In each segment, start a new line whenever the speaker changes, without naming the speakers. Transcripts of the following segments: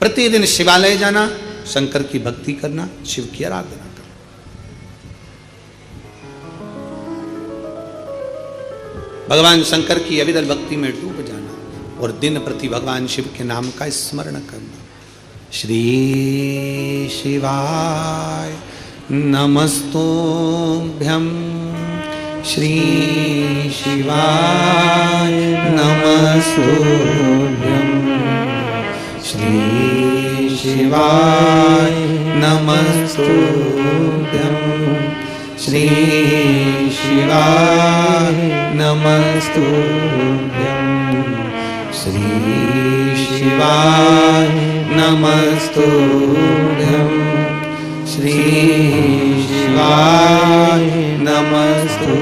प्रतिदिन शिवालय जाना, शंकर की भक्ति करना, शिव की आराधना करना। भगवान शंकर की अविरल भक्ति में डूब जाना और दिन प्रति भगवान शिव के नाम का स्मरण करना। श्री शिवाय नमस्तुभ्यं, श्री शिवाय नमस्तुभ्यं, श्री शिवाय नमस्तुभ्यं, श्री शिवाय नमस्तुभ्यं, श्री शिवाय नमस्तुभ्यं, श्री शिवाय नमस्तुभ्यं,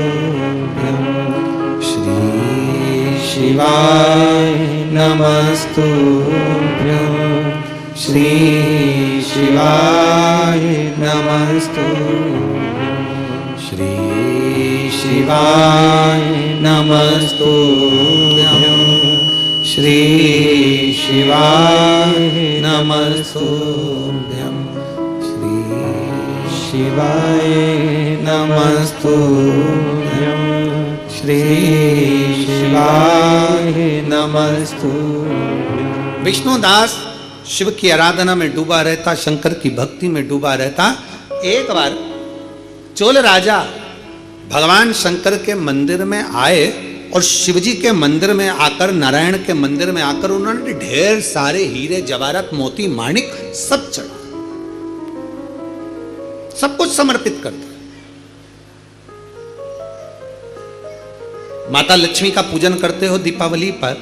श्री शिवाय नमस्तुभ्यं, श्री शिवाय नमस्तुभ्यं, श्री शिवाय नमस्तुभ्यं, श्री शिवाय नमस्तुभ्यं, श्री शिवाय नमस्तुभ्यं, श्री शिवाय नमस्तुभ्यं। विष्णुदास शिव की आराधना में डूबा रहता, शंकर की भक्ति में डूबा रहता। एक बार चोल राजा भगवान शंकर के मंदिर में आए और शिवजी के मंदिर में आकर, नारायण के मंदिर में आकर उन्होंने ढेर सारे हीरे जवाहरात मोती माणिक सब चढ़ा, सब कुछ समर्पित कर दिया। माता लक्ष्मी का पूजन करते हो दीपावली पर,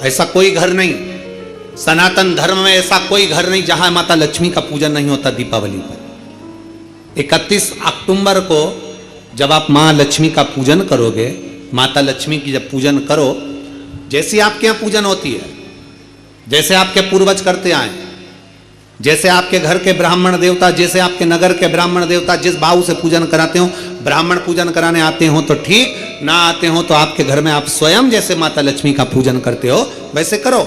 ऐसा कोई घर नहीं, सनातन धर्म में ऐसा कोई घर नहीं जहां माता लक्ष्मी का पूजन नहीं होता दीपावली पर। 31 अक्टूबर को जब आप मां लक्ष्मी का पूजन करोगे, माता लक्ष्मी की जब पूजन करो, जैसी आपके यहां पूजन होती है, जैसे आपके पूर्वज करते आए, जैसे आपके घर के ब्राह्मण देवता, जैसे आपके नगर के ब्राह्मण देवता जिस भाव से पूजन कराते हो, ब्राह्मण पूजन कराने आते हो तो ठीक, ना आते हो तो आपके घर में आप स्वयं जैसे माता लक्ष्मी का पूजन करते हो वैसे करो।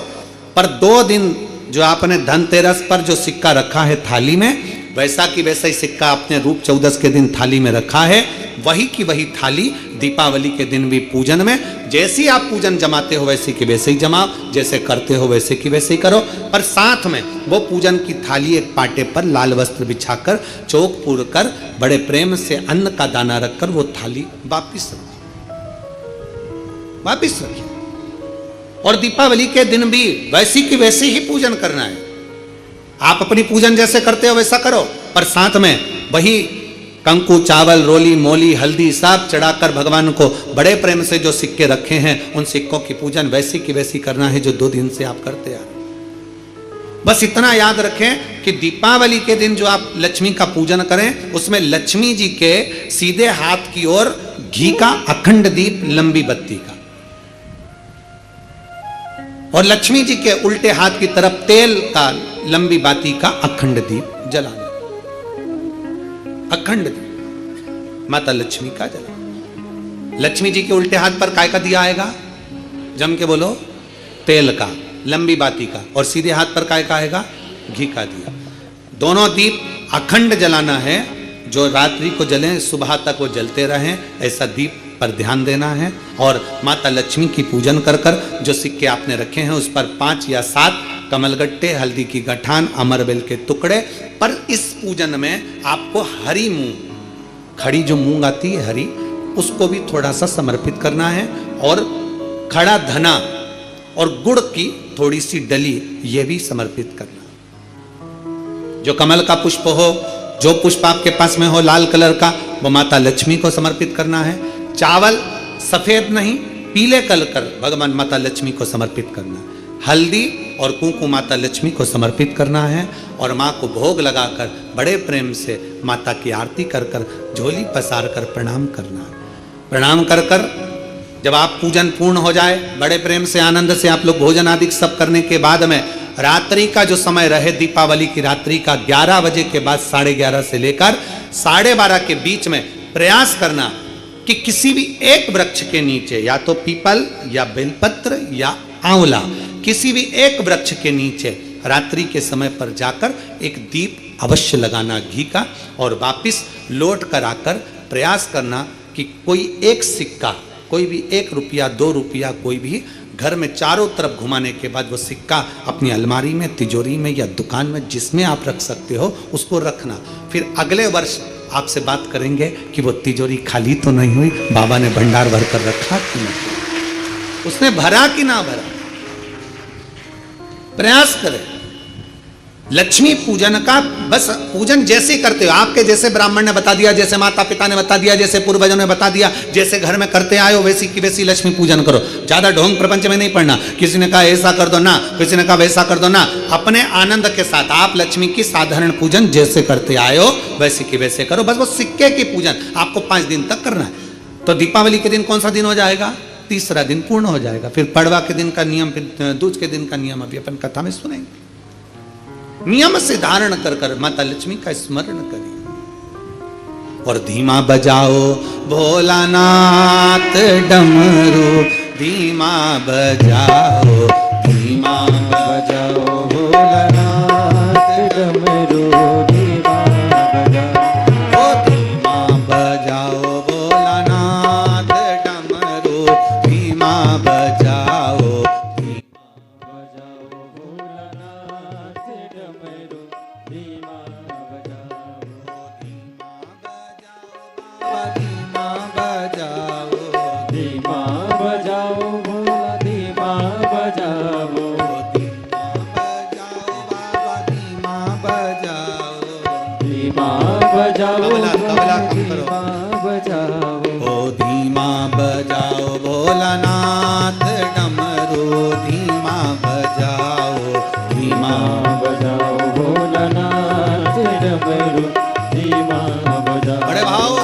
पर 2 दिन जो आपने धनतेरस पर जो सिक्का रखा है थाली में, वैसा की वैसा ही सिक्का आपने रूप 14 के दिन थाली में रखा है, वही की वही थाली दीपावली के दिन भी पूजन में जैसी आप पूजन जमाते हो वैसे की वैसे ही जमाओ, जैसे करते हो वैसे की वैसे ही करो। पर साथ में वो पूजन की थाली एक पाटे पर लाल वस्त्र बिछाकर, चौक पूर कर, बड़े प्रेम से अन्न का दाना रखकर वो थाली वापिस रखिए। और दीपावली के दिन भी वैसी की वैसे ही पूजन करना है। आप अपनी पूजन जैसे करते हो वैसा करो, पर साथ में वही कंकु, चावल, रोली, मोली, हल्दी सब चढ़ाकर भगवान को बड़े प्रेम से जो सिक्के रखे हैं उन सिक्कों की पूजन वैसी की वैसी करना है जो 2 दिन से आप करते आ रहे। बस इतना याद रखें कि दीपावली के दिन जो आप लक्ष्मी का पूजन करें, उसमें लक्ष्मी जी के सीधे हाथ की ओर घी का अखंड दीप, लंबी बत्ती का, और लक्ष्मी जी के उल्टे हाथ की तरफ तेल का, लंबी बाती का अखंड दीप जलाना। अखंड दीप माता लक्ष्मी का जलाना। लक्ष्मी जी के उल्टे हाथ पर काय का दिया आएगा? जम के बोलो, तेल का, लंबी बाती का, और सीधे हाथ पर काय का आएगा? घी का दिया। दोनों दीप अखंड जलाना है, जो रात्रि को जले सुबह तक वो जलते रहें, ऐसा दीप पर ध्यान देना है। और माता लक्ष्मी की पूजन कर कर जो सिक्के आपने रखे हैं उस पर 5 या 7 कमलगट्टे, हल्दी की गठान, अमरबेल के टुकड़े। पर इस पूजन में आपको हरी मूंग, खड़ी जो मूंग आती है हरी, उसको भी थोड़ा सा समर्पित करना है, और खड़ा धना और गुड़ की थोड़ी सी डली ये भी समर्पित करना। जो कमल का पुष्प हो, जो पुष्प आपके पास में हो लाल कलर का, वो माता लक्ष्मी को समर्पित करना है। चावल सफेद नहीं, पीले कलर कर भगवान माता लक्ष्मी को समर्पित करना है। हल्दी और कुंकु माता लक्ष्मी को समर्पित करना है, और माँ को भोग लगाकर बड़े प्रेम से माता की आरती कर कर, झोली पसार कर प्रणाम करना है। प्रणाम कर कर जब आप पूजन पूर्ण हो जाए, बड़े प्रेम से आनंद से आप लोग भोजन आदि सब करने के बाद में रात्रि का जो समय रहे, दीपावली की रात्रि का 11 बजे के बाद 11:30 से लेकर 12:30 के बीच में प्रयास करना कि किसी भी एक वृक्ष के नीचे, या तो पीपल या बेलपत्र या आंवला, किसी भी एक वृक्ष के नीचे रात्रि के समय पर जाकर एक दीप अवश्य लगाना घी का, और वापिस लौट कर आकर प्रयास करना कि कोई एक सिक्का, कोई भी 1 रुपया 2 रुपया, कोई भी घर में चारों तरफ घुमाने के बाद वो सिक्का अपनी अलमारी में, तिजोरी में या दुकान में जिसमें आप रख सकते हो उसको रखना। फिर अगले वर्ष आपसे बात करेंगे कि वो तिजोरी खाली तो नहीं हुई, बाबा ने भंडार भर कर रखा कि नहीं, उसने भरा कि ना भरा। प्रयास करें। लक्ष्मी पूजन का बस पूजन जैसे करते हो, आपके जैसे ब्राह्मण ने बता दिया, जैसे माता पिता ने बता दिया, जैसे पूर्वजों ने बता दिया, जैसे घर में करते आए हो वैसी की वैसी लक्ष्मी पूजन करो। ज्यादा ढोंग प्रपंच में नहीं पड़ना, किसी ने कहा ऐसा कर दो ना, किसी ने कहा वैसा कर दो ना। अपने आनंद के साथ आप लक्ष्मी की साधारण पूजन जैसे करते आए हो वैसे की वैसे करो। बस वो सिक्के की पूजन आपको 5 दिन तक करना है। तो दीपावली के दिन कौन सा दिन हो जाएगा? तीसरा दिन पूर्ण हो जाएगा। फिर पड़वा के दिन का नियम, फिर दूज के दिन का नियम अभी अपन कथा में सुनेंगे। नियम से धारण कर कर माता लक्ष्मी का स्मरण करिए। और धीमा बजाओ भोलानाथ डमरू, धीमा बजाओ, धीमा बजाओ भोलानाथ डमरू, धीमा बजाओ, धीमा बजाओ भोलानाथ डमरू, धीमा बजाओ, भोलानाथ डमरू, धीमा बजाओ, धीमा बजाओ भोलानाथ डमरू, धीमा बजाओ। बड़े भाव से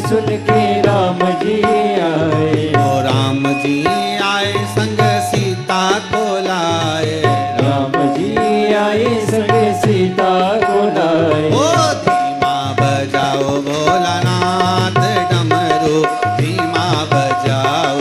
सुन के राम जी आए।
ओ राम जी आए संग सीता को लाए।
राम जी आए संग सीता को लाए।
ओ धीमा बजाओ भोलानाथ डमरू, धीमा बजाओ,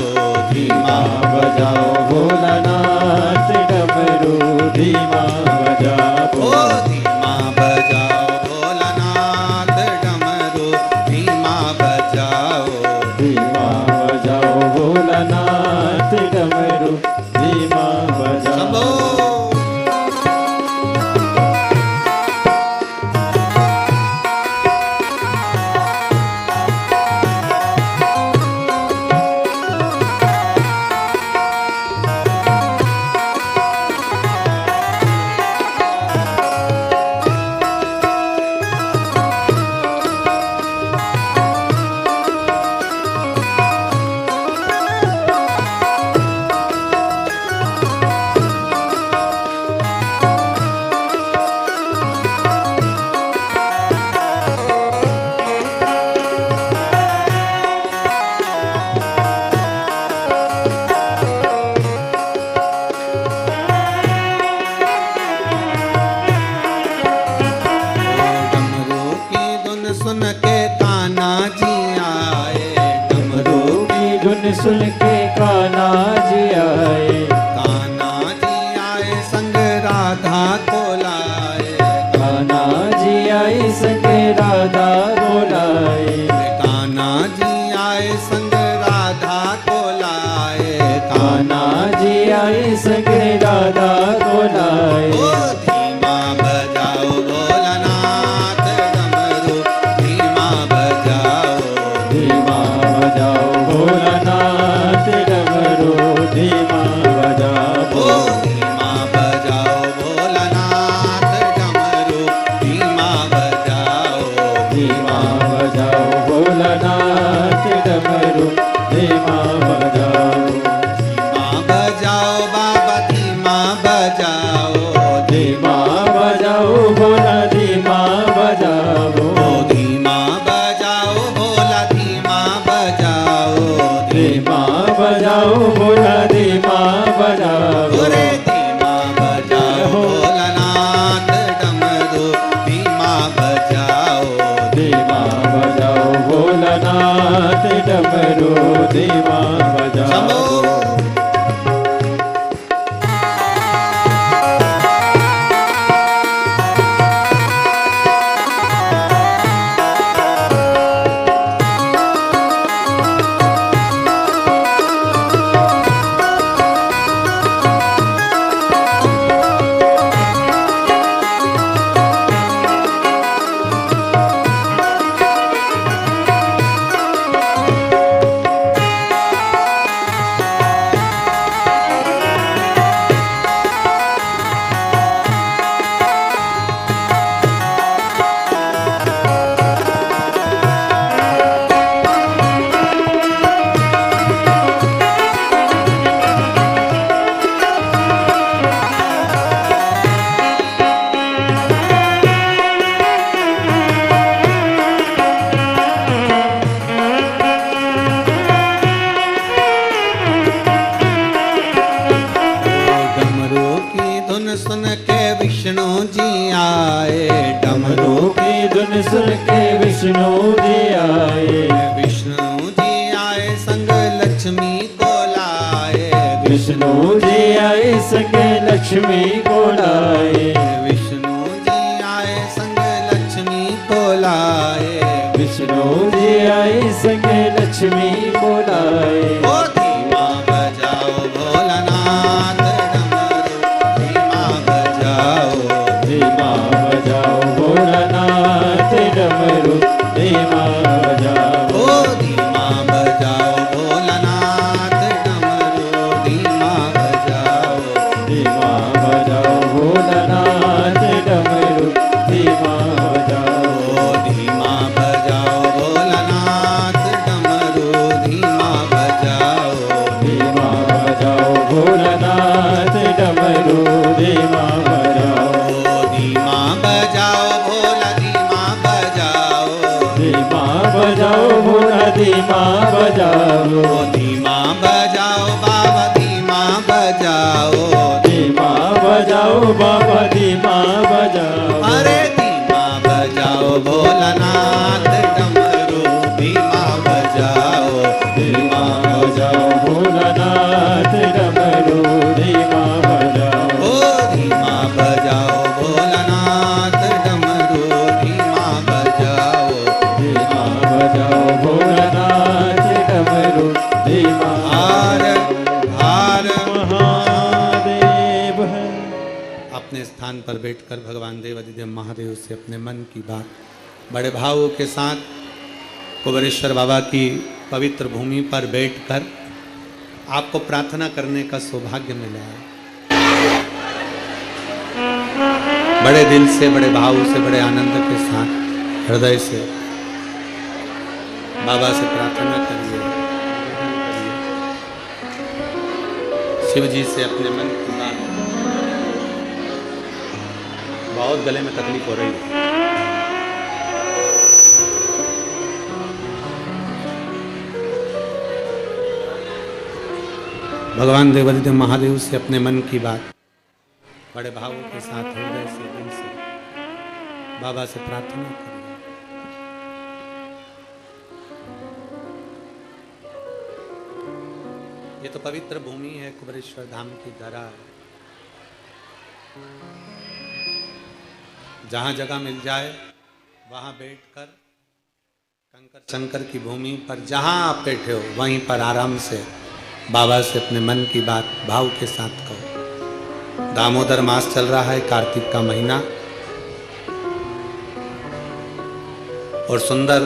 धीमा
बजाओ भोलानाथ डमरू, धीमा बजाओ।
ओ धीमा बजाओ भोलानाथ डमरू, धीमा बजाओ।
धीमा बजाओ भोलानाथ डमरू, धीमा बजाओ।
शंभो। डमरू की धुन सुन के कान्हा जी आए। डमरू
की धुन सुन के कान्हा जी आए।
कान्हा जी आए संग राधा को लाए।
कान्हा जी आए संग राधा को लाए।
कान्हा जी आए संग राधा को लाए।
कान्हा जी आए संग राधा को लाए।
ओ धीमा बजाओ भोलानाथ डमरू, धीमा बजाओ।
धीमा बजाओ भोलानाथ डमरू, धीमा बजाओ।
ओ धीमा बजाओ भोलानाथ डमरू, धीमा बजाओ।
धीमा बजाओ भोलानाथ डमरू, धीमा बजाओ।
धीमा बजाओ बाबा, धीमा बजाओ।
धीमा बजाओ भोला, धीमा बजाओ।
ओ धीमा बजाओ भोला, धीमा बजाओ।
धीमा बजाओ भोला, धीमा बजाओ।
रे धीमा बजाओ भोलानाथ डमरू, धीमा बजाओ।
धीमा बजाओ भोलानाथ डमरू, धीमा बजाओ।
शंभो। सुन के विष्णु जी आए।
डमरू की धुन सुन के विष्णु जी आए।
विष्णु जी आए संग लक्ष्मी को लाए।
विष्णु जी आए संग लक्ष्मी को लाए।
विष्णु जी आए संग लक्ष्मी को लाए।
विष्णु जी आए संग लक्ष्मी को लाए।
ओ धीमा बजाओ भोलानाथ डमरू, धीमा बजाओ।
धीमा बजाओ भोलानाथ डमरू, धीमा बजाओ।
ओ धीमा बजाओ भोलानाथ डमरू, धीमा बजाओ।
धीमा बजाओ भोलानाथ डमरू, धीमा बजाओ।
ओ धीमा बजाओ भोलानाथ डमरू, धीमा बजाओ।
धीमा बजाओ भोलानाथ डमरू, धीमा बजाओ।
ओ धीमा बजाओ भोला, धीमा बजाओ।
धीमा धीमा बजाओ भोला धीमा बजाओ,
धीमा बजाओ बाबा धीमा बजाओ,
धीमा बजाओ बाबा धीमा बजाओ,
अरे धीमा बजाओ भोलानाथ डमरू धीमा बजाओ,
धीमा बजाओ भोलानाथ डमरू धीमा बजाओ,
ओ धीमा बजाओ भोलानाथ डमरू धीमा बजाओ,
धीमा बजाओ भोलानाथ डमरू धीमा
हार हार
महादेव है।
अपने स्थान पर बैठकर भगवान देवादिदेव महादेव से अपने मन की बात बड़े भावों के साथ कुबेरेश्वर बाबा की पवित्र भूमि पर बैठकर आपको प्रार्थना करने का सौभाग्य मिला है। बड़े दिल से, बड़े भाव से, बड़े आनंद के साथ, हृदय से बाबा से प्रार्थना करिए। शिव जी से अपने मन की बात। बहुत गले में तकलीफ हो रही है। भगवान देवादिदेव महादेव से अपने मन की बात बड़े भावों के साथ, हृदय से, दिल से बाबा से प्रार्थना करिए। ये तो पवित्र भूमि है, कुबेरेश्वर धाम की धरा। जहां जगह मिल जाए वहां बैठकर कंकर शंकर की भूमि पर जहां आप बैठे हो वहीं पर आराम से बाबा से अपने मन की बात भाव के साथ कहो। दामोदर मास चल रहा है, कार्तिक का महीना, और सुंदर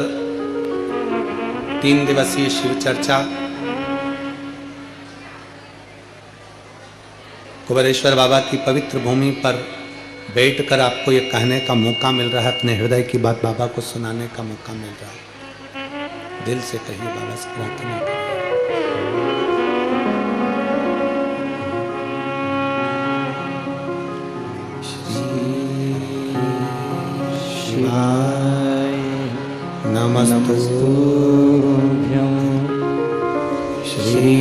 3 दिवसीय शिव चर्चा कुबेरेश्वर बाबा की पवित्र भूमि पर बैठकर आपको ये कहने का मौका मिल रहा है, अपने हृदय की बात बाबा को सुनाने का मौका मिल रहा है। दिल से कहिए, बाबा से प्रार्थना करिए।
शिवाय
नमस्तुभ्यं
श्री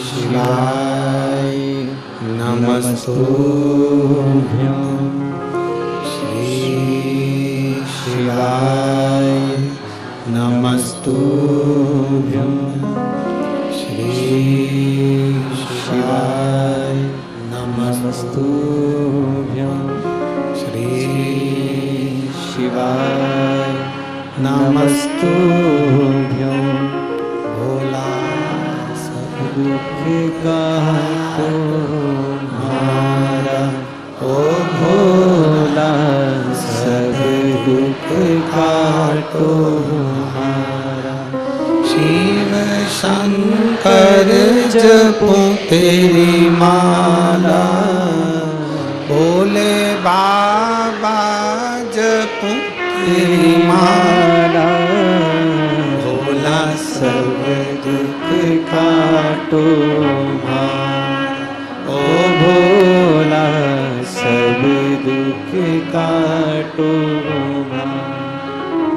शिवाय नमस्तुभ्यं श्री शिवाय नमस्तुभ्यं श्री शिवाय नमस्तुभ्यं श्री शिवाय नमस्तुभ्यं भोला सब दुख का तुम्हारा, ओ भोला सब दुख का तुम्हारा।
शिव शंकर जपो तेरी माला, भोले बाबा जपो तेरी माला,
भोला सब दुख काटो मारा, ओ भोला सब दुख काटो मारा।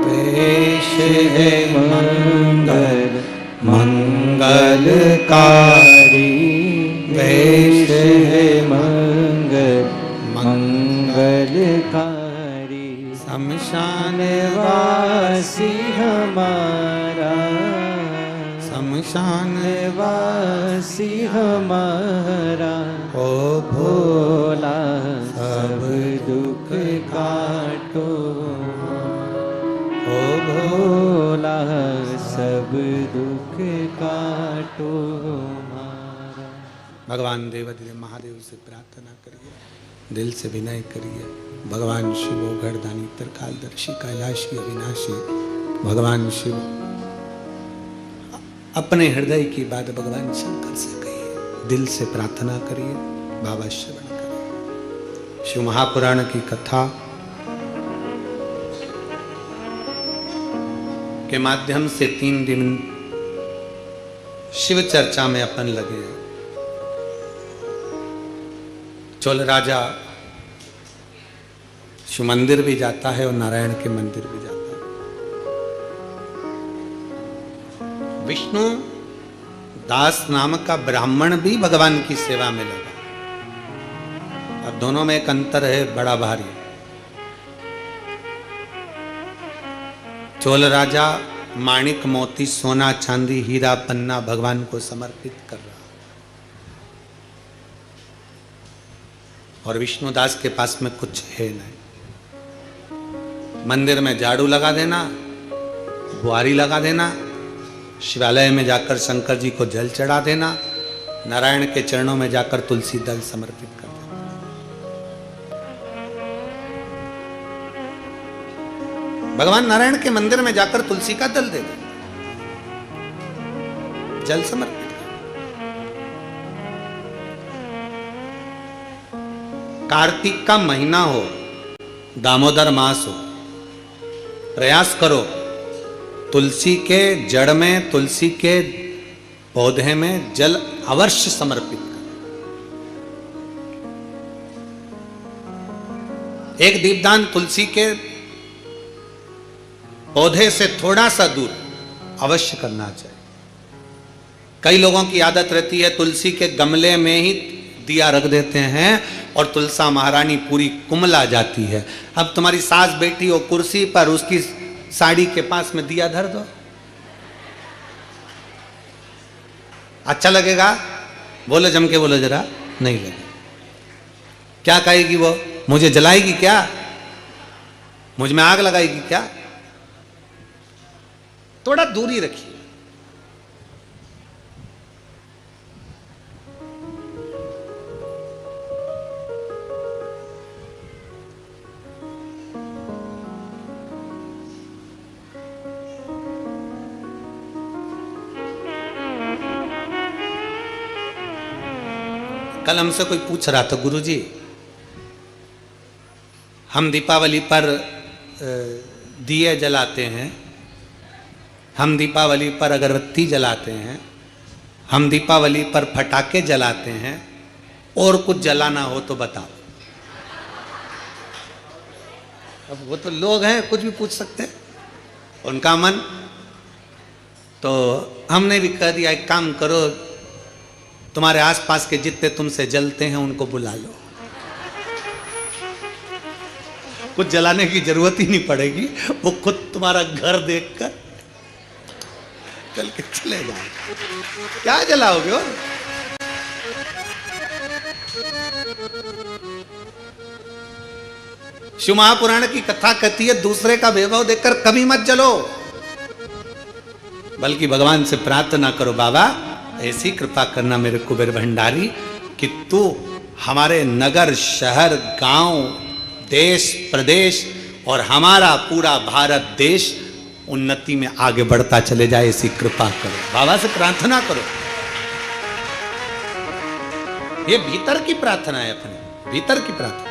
देश है
मंगल
मंगलकारी,
देश है मंगल मंगलकारी।
शमशान
वासी हमारा,
शमशान
वासी हमारा,
ओ
भोला सब दुख काटो,
ओ
भोला सब दुख काटो हमारा।
भगवान देवादिदेव महादेव से प्रार्थना करिए, दिल से विनय करिए। भगवान शिव गढ़दानी त्रिकालदर्शी कैलाशी अविनाशी भगवान शिव अपने हृदय की बात भगवान शंकर से कहिए, दिल से प्रार्थना करिए, बाबा श्रवण करिए। शिव महापुराण की कथा के माध्यम से 3 दिन शिव चर्चा में अपन लगे हैं। चोल राजा शिव मंदिर भी जाता है और नारायण के मंदिर भी जाता है। विष्णु दास नामक का ब्राह्मण भी भगवान की सेवा में लगा। अब दोनों में एक अंतर है बड़ा भारी। चोल राजा माणिक मोती सोना चांदी हीरा पन्ना भगवान को समर्पित कर रहा, और विष्णुदास के पास में कुछ है नहीं। मंदिर में झाड़ू लगा देना, बुआरी लगा देना, शिवालय में जाकर शंकर जी को जल चढ़ा देना, नारायण के चरणों में जाकर तुलसी दल समर्पित कर देना। भगवान नारायण के मंदिर में जाकर तुलसी का दल दे देना, जल समर्पित। कार्तिक का महीना हो, दामोदर मास हो, प्रयास करो तुलसी के जड़ में, तुलसी के पौधे में जल अवश्य समर्पित करो। एक दीपदान तुलसी के पौधे से थोड़ा सा दूर अवश्य करना चाहिए। कई लोगों की आदत रहती है तुलसी के गमले में ही दिया रख देते हैं और तुलसा महारानी पूरी कुमला जाती है। अब तुम्हारी सास बैठी हो कुर्सी पर, उसकी साड़ी के पास में दिया धर दो, अच्छा लगेगा? बोलो, जम के बोलो जरा। नहीं लगेगा। क्या कहेगी वो? मुझे जलाएगी क्या? मुझ में आग लगाएगी क्या? थोड़ा दूरी रखिए। कल हमसे कोई पूछ रहा था, गुरुजी हम दीपावली पर दिए जलाते हैं, हम दीपावली पर अगरबत्ती जलाते हैं, हम दीपावली पर पटाखे जलाते हैं, और कुछ जलाना हो तो बताओ। अब वो तो लोग हैं, कुछ भी पूछ सकते हैं, उनका मन। तो हमने भी कह दिया, एक काम करो, तुम्हारे आसपास के जितने तुमसे जलते हैं उनको बुला लो, कुछ जलाने की जरूरत ही नहीं पड़ेगी, वो खुद तुम्हारा घर देखकर चल के चले जाओ। क्या जलाओगे? और शिव महापुराण की कथा कहती है, दूसरे का वैभव देखकर कभी मत जलो, बल्कि भगवान से प्रार्थना करो, बाबा ऐसी कृपा करना मेरे कुबेर भंडारी कि तू हमारे नगर, शहर, गांव, देश, प्रदेश और हमारा पूरा भारत देश उन्नति में आगे बढ़ता चले जाए, ऐसी कृपा करो। बाबा से प्रार्थना करो। ये भीतर की प्रार्थना है, अपने भीतर की प्रार्थना।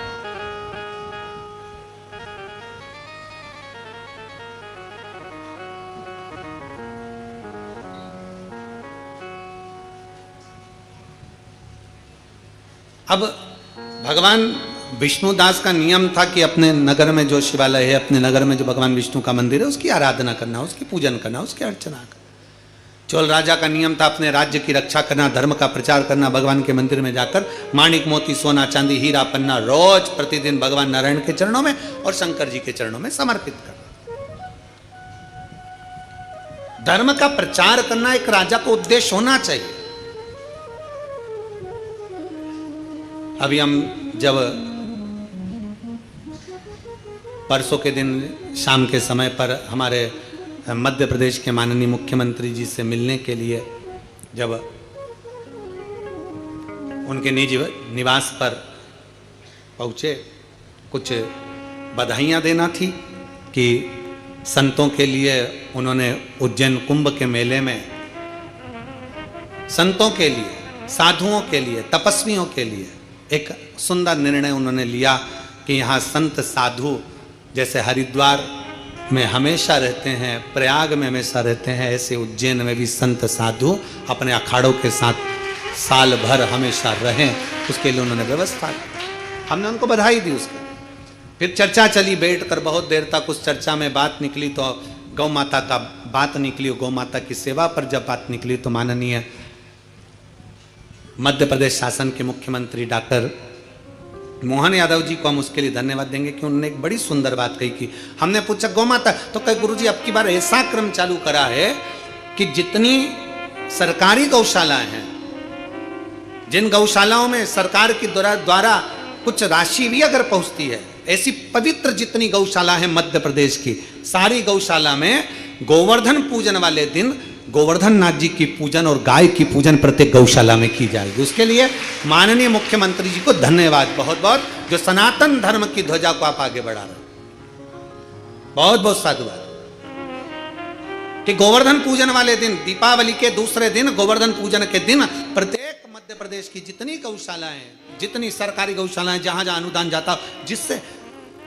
अब भगवान विष्णुदास का नियम था कि अपने नगर में जो शिवालय है, अपने नगर में जो भगवान विष्णु का मंदिर है, उसकी आराधना करना, उसकी पूजन करना, उसकी अर्चना करना। चोल राजा का नियम था अपने राज्य की रक्षा करना, धर्म का प्रचार करना, भगवान के मंदिर में जाकर माणिक मोती सोना चांदी हीरा पन्ना रोज प्रतिदिन भगवान नारायण के चरणों में और शंकर जी के चरणों में समर्पित करना। धर्म का प्रचार करना एक राजा को उद्देश्य होना चाहिए। अभी हम जब परसों के दिन शाम के समय पर हमारे मध्य प्रदेश के माननीय मुख्यमंत्री जी से मिलने के लिए जब उनके निज निवास पर पहुँचे, कुछ बधाइयाँ देना थी कि संतों के लिए उन्होंने उज्जैन कुंभ के मेले में संतों के लिए, साधुओं के लिए, तपस्वियों के लिए एक सुंदर निर्णय उन्होंने लिया कि यहाँ संत साधु जैसे हरिद्वार में हमेशा रहते हैं, प्रयाग में हमेशा रहते हैं, ऐसे उज्जैन में भी संत साधु अपने अखाड़ों के साथ साल भर हमेशा रहें, उसके लिए उन्होंने व्यवस्था की। हमने उनको बधाई दी। उसके फिर चर्चा चली, बैठकर बहुत देर तक उस चर्चा में बात निकली तो गौ माता का बात निकली, गौ माता की सेवा पर जब बात निकली तो माननीय मध्य प्रदेश शासन के मुख्यमंत्री डॉक्टर मोहन यादव जी को हम उसके लिए धन्यवाद देंगे कि उन्होंने एक बड़ी सुंदर बात कही कि हमने पूछा गौ माता, तो कहे गुरुजी अब की बार ऐसा क्रम चालू करा है कि जितनी सरकारी गौशालाएं हैं, जिन गौशालाओं में सरकार के द्वारा कुछ राशि भी अगर पहुंचती है, ऐसी पवित्र जितनी गौशाला है मध्य प्रदेश की, सारी गौशाला में गोवर्धन पूजन वाले दिन गोवर्धन नाथ जी की पूजन और गाय की पूजन प्रत्येक गौशाला में की जाएगी। उसके लिए माननीय मुख्यमंत्री जी को धन्यवाद बहुत बहुत, जो सनातन धर्म की ध्वजा को आप आगे बढ़ा रहे हैं। बहुत बहुत साधुवाद कि गोवर्धन पूजन वाले दिन, दीपावली के दूसरे दिन, गोवर्धन पूजन के दिन प्रत्येक मध्य प्रदेश की जितनी गौशालाएं, जितनी सरकारी गौशालाएं, जहां जहां अनुदान जाता, जिससे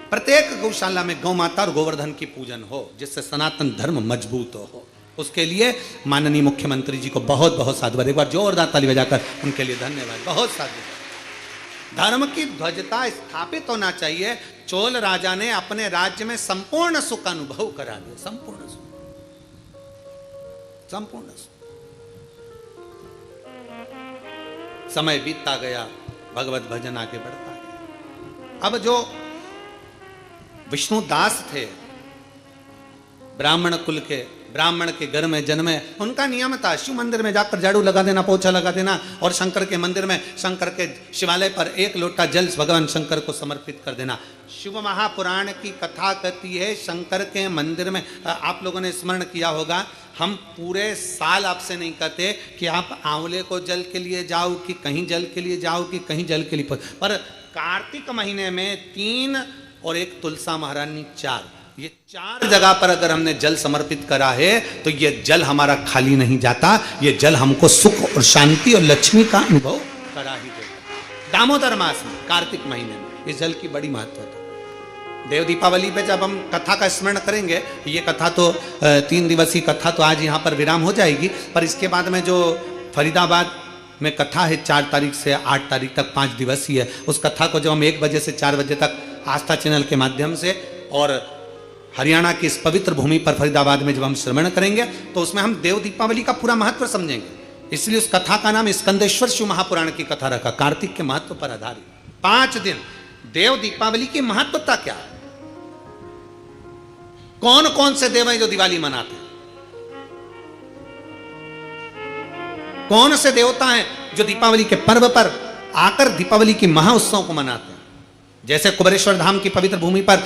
प्रत्येक गौशाला में गौ माता और गोवर्धन की पूजन हो, जिससे सनातन धर्म मजबूत हो। उसके लिए माननीय मुख्यमंत्री जी को बहुत बहुत साधुवाद। एक बार जोरदार ताली बजाकर उनके लिए धन्यवाद, बहुत साधुवाद। धर्म की ध्वजता स्थापित होना चाहिए। चोल राजा ने अपने राज्य में संपूर्ण सुख अनुभव करा दिया, संपूर्ण सुख, संपूर्ण सुख। समय बीतता गया, भगवत भजन आगे बढ़ता गया। अब जो विष्णुदास थे, ब्राह्मण कुल के, ब्राह्मण के घर में जन्मे, उनका नियम था शिव मंदिर में जाकर झाड़ू लगा देना, पोछा लगा देना, और शंकर के मंदिर में, शंकर के शिवालय पर एक लोटा जल भगवान शंकर को समर्पित कर देना। शिव महापुराण की कथा कहती है शंकर के मंदिर में, आप लोगों ने स्मरण किया होगा, हम पूरे साल आपसे नहीं कहते कि आप आंवले को जल के लिए जाओ, कि कहीं जल के लिए जाओ, कि कहीं जल के लिए, पर कार्तिक महीने में 3 और एक तुलसा महारानी 4, ये 4 जगह पर अगर हमने जल समर्पित करा है तो ये जल हमारा खाली नहीं जाता, ये जल हमको सुख और शांति और लक्ष्मी का अनुभव करा ही देता। दामोदर मास में, कार्तिक महीने में इस जल की बड़ी महत्वता है। देव दीपावली पे जब हम कथा का स्मरण करेंगे, ये कथा तो 3 दिवसीय कथा तो आज यहाँ पर विराम हो जाएगी, पर इसके बाद में जो फरीदाबाद में कथा है 4 तारीख से 8 तारीख तक 5 दिवसीय है, उस कथा को जब हम 1 बजे से 4 बजे तक आस्था चैनल के माध्यम से और हरियाणा की इस पवित्र भूमि पर फरीदाबाद में जब हम श्रवण करेंगे तो उसमें हम देव दीपावली का पूरा महत्व समझेंगे। इसलिए उस कथा का नाम स्कंदेश्वर शिव महापुराण की कथा रखा, कार्तिक के महत्व पर आधारित। 5 दिन देव दीपावली की महत्वता क्या है, कौन कौन से देव हैं जो दिवाली मनाते हैं, कौन से देवता हैं जो दीपावली के पर्व पर आकर दीपावली की महाउत्सव को मनाते हैं। जैसे कुबेरेश्वर धाम की पवित्र भूमि पर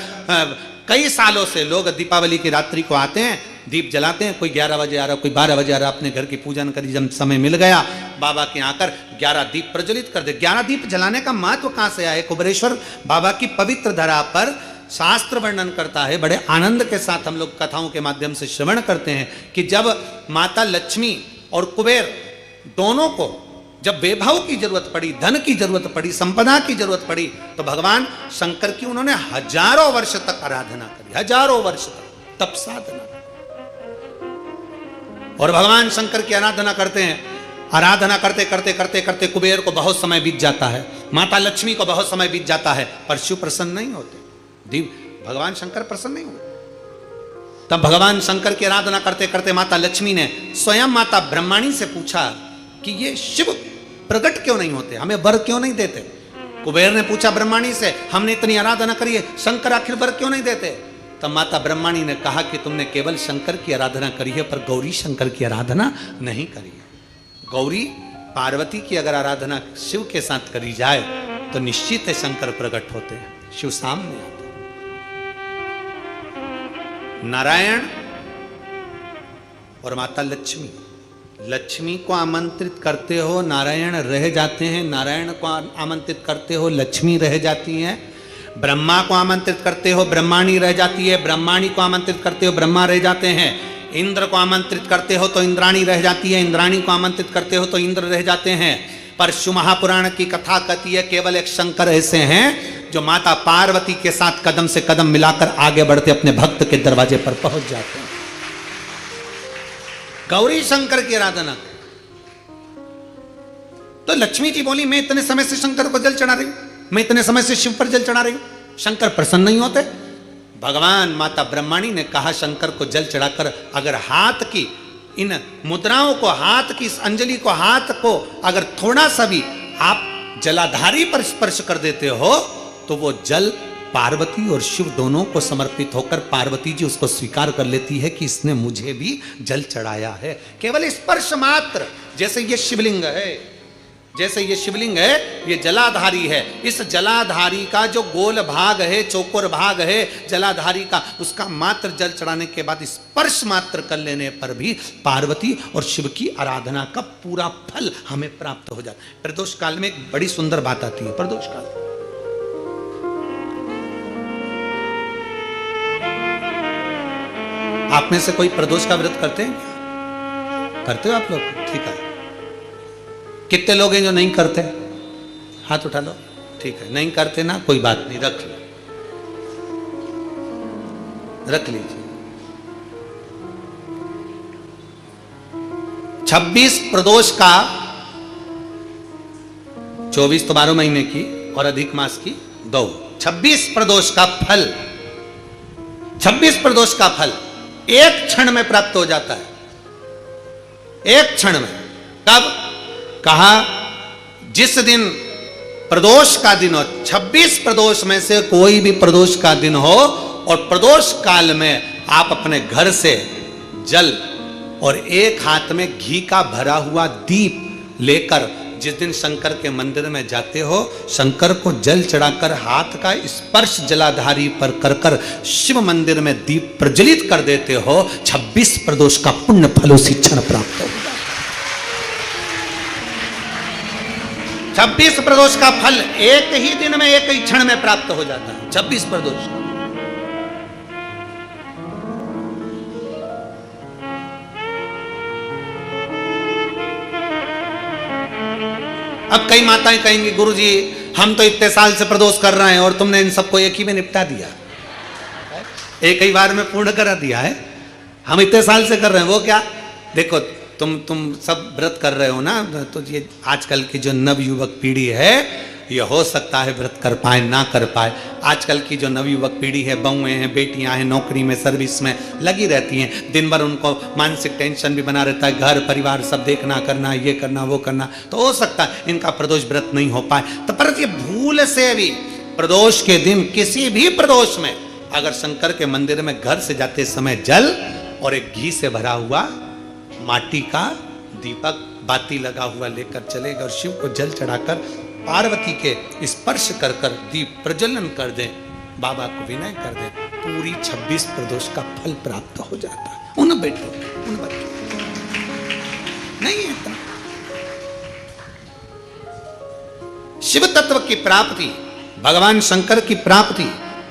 कई सालों से लोग दीपावली की रात्रि को आते हैं, दीप जलाते हैं, कोई 11 बजे आ रहा, कोई 12 बजे आ रहा, अपने घर की पूजन करी, जब समय मिल गया बाबा के आकर 11 दीप प्रज्वलित कर दे। 11 दीप जलाने का महत्व कहां से आया? कुबेरेश्वर बाबा की पवित्र धरा पर शास्त्र वर्णन करता है, बड़े आनंद के साथ हम लोग कथाओं के माध्यम से श्रवण करते हैं कि जब माता लक्ष्मी और कुबेर दोनों को जब वैभव की जरूरत पड़ी, धन की जरूरत पड़ी, संपदा की जरूरत पड़ी, तो भगवान शंकर की उन्होंने हजारों वर्ष तक आराधना करी, हजारों वर्ष तक तप साधना। और भगवान शंकर की आराधना करते हैं, आराधना करते करते करते करते कुबेर को बहुत समय बीत जाता है, माता लक्ष्मी को बहुत समय बीत जाता है, पर शिव प्रसन्न नहीं होते, भगवान शंकर प्रसन्न नहीं होते। तब भगवान शंकर की आराधना करते करते माता लक्ष्मी ने स्वयं माता ब्रह्माणी से पूछा कि ये शिव प्रकट क्यों नहीं होते, हमें वर क्यों नहीं देते। कुबेर ने पूछा ब्रह्माणी से, हमने इतनी आराधना करी है, शंकर आखिर वर क्यों नहीं देते। तब माता ब्रह्माणी ने कहा कि तुमने केवल शंकर की आराधना करी है, पर गौरी शंकर की आराधना नहीं करी है। गौरी पार्वती की अगर आराधना शिव के साथ करी जाए तो निश्चित है शंकर प्रकट होते हैं, शिव सामने आते। नारायण और माता लक्ष्मी, लक्ष्मी को आमंत्रित करते हो नारायण रह जाते हैं, नारायण को आमंत्रित करते हो लक्ष्मी रह जाती हैं, ब्रह्मा को आमंत्रित करते हो ब्रह्माणी रह जाती है, ब्रह्माणी को आमंत्रित करते हो ब्रह्मा रह जाते हैं, इंद्र को आमंत्रित करते हो तो इंद्राणी रह जाती है, इंद्राणी को आमंत्रित करते हो तो इंद्र रह जाते हैं। पर शिव महापुराण की कथा कहती है केवल एक शंकर ऐसे हैं जो माता पार्वती के साथ कदम से कदम मिलाकर आगे बढ़ते अपने भक्त के दरवाजे पर पहुंच जाते हैं। गौरी शंकर की आराधना। तो लक्ष्मी जी बोली मैं इतने समय से शंकर को जल चढ़ा रही हूं, मैं इतने समय से शिव पर जल चढ़ा रही हूं, शंकर प्रसन्न नहीं होते। भगवान माता ब्रह्माणी ने कहा शंकर को जल चढ़ाकर अगर हाथ की इन मुद्राओं को, हाथ की इस अंजलि को, हाथ को अगर थोड़ा सा भी आप जलाधारी पर स्पर्श कर देते हो तो वो जल पार्वती और शिव दोनों को समर्पित होकर पार्वती जी उसको स्वीकार कर लेती है कि इसने मुझे भी जल चढ़ाया है। केवल स्पर्श मात्र, जैसे ये शिवलिंग है, जैसे ये शिवलिंग है, ये जलाधारी है। इस जलाधारी का जो गोल भाग है, चौकोर भाग है जलाधारी का, उसका मात्र जल चढ़ाने के बाद स्पर्श मात्र कर लेने पर भी पार्वती और शिव की आराधना का पूरा फल हमें प्राप्त हो जाता है। प्रदोष काल में एक बड़ी सुंदर बात आती है। प्रदोष काल आप में से कोई प्रदोष का व्रत करते हैं क्या? करते हो आप लोग? ठीक है। कितने लोग हैं जो नहीं करते? हाथ उठा लो। ठीक है, नहीं करते ना, कोई बात नहीं, रख लो, रख लीजिए। 26 प्रदोष का, 24 तो 12 महीने की और अधिक मास की 2, 26 प्रदोष का फल, 26 प्रदोष का फल एक क्षण में प्राप्त हो जाता है। एक क्षण में। कब? कहा जिस दिन प्रदोष का दिन हो, 26 प्रदोष में से कोई भी प्रदोष का दिन हो और प्रदोष काल में आप अपने घर से जल और एक हाथ में घी का भरा हुआ दीप लेकर जिस दिन शंकर के मंदिर में जाते हो, शंकर को जल चढ़ाकर हाथ का स्पर्श जलाधारी पर कर कर शिव मंदिर में दीप प्रज्वलित कर देते हो, 26 प्रदोष का पुण्य फल उसी क्षण प्राप्त होगा। 26 प्रदोष का फल एक ही दिन में, एक ही क्षण में प्राप्त हो जाता है। 26 प्रदोष का। अब कई माताएं कहेंगी गुरुजी हम तो इतने साल से प्रदोष कर रहे हैं और तुमने इन सबको एक ही में निपटा दिया, एक ही बार में पूर्ण करा दिया है। हम इतने साल से कर रहे हैं, वो क्या? देखो तुम सब व्रत कर रहे हो ना, तो ये आजकल की जो नवयुवक पीढ़ी है ये हो सकता है व्रत कर पाए ना कर पाए। आजकल की जो नवयुवक पीढ़ी है, बहुएं हैं, बेटियां हैं, नौकरी में, सर्विस में लगी रहती हैं, दिन भर उनको मानसिक टेंशन भी बना रहता है, घर परिवार सब देखना, करना, ये करना, वो करना, तो हो सकता है इनका प्रदोष व्रत नहीं हो पाए। तो पर ये भूल से भी प्रदोष के दिन, किसी भी प्रदोष में अगर शंकर के मंदिर में घर से जाते समय जल और एक घी से भरा हुआ माटी का दीपक बाती लगा हुआ लेकर चलेगा और शिव को जल चढ़ाकर पार्वती के स्पर्श कर कर दीप प्रज्वलन कर दें, बाबा को विनय कर दें, पूरी 26 प्रदोष का फल प्राप्त हो जाता है। उन बेटों, उन बच्चों नहीं है इतना। शिव तत्व की प्राप्ति, भगवान शंकर की प्राप्ति,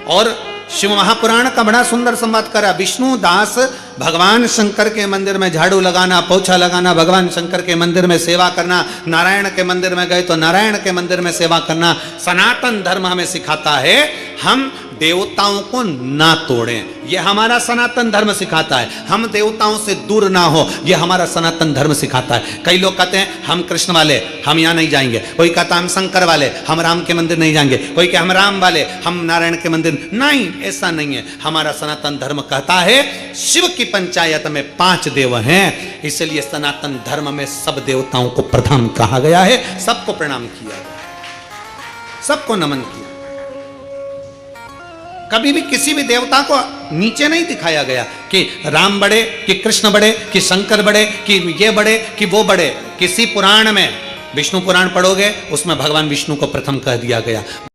और शिव महापुराण का बड़ा सुंदर संवाद करा। विष्णु दास भगवान शंकर के मंदिर में झाड़ू लगाना, पोछा लगाना, भगवान शंकर के मंदिर में सेवा करना, नारायण के मंदिर में गए तो नारायण के मंदिर में सेवा करना, सनातन धर्म हमें सिखाता है हम देवताओं को ना तोड़ें। यह हमारा सनातन धर्म सिखाता है। हम देवताओं से दूर ना हो, यह हमारा सनातन धर्म सिखाता है। कई लोग कहते हैं हम कृष्ण वाले, हम यहाँ नहीं जाएंगे। कोई कहता हम शंकर वाले, हम राम के मंदिर नहीं जाएंगे। कोई कहता हम राम वाले, हम नारायण के मंदिर। नहीं, ऐसा नहीं है। हमारा सनातन धर्म कहता है शिव की पंचायत में 5 देव हैं, इसलिए सनातन धर्म में सब देवताओं को प्रधान कहा गया है, सबको प्रणाम किया, सबको नमन किया। कभी भी किसी भी देवता को नीचे नहीं दिखाया गया कि राम बड़े, कि कृष्ण बड़े, कि शंकर बड़े, कि ये बड़े, कि वो बड़े। किसी पुराण में, विष्णु पुराण पढ़ोगे उसमें भगवान विष्णु को प्रथम कह दिया गया।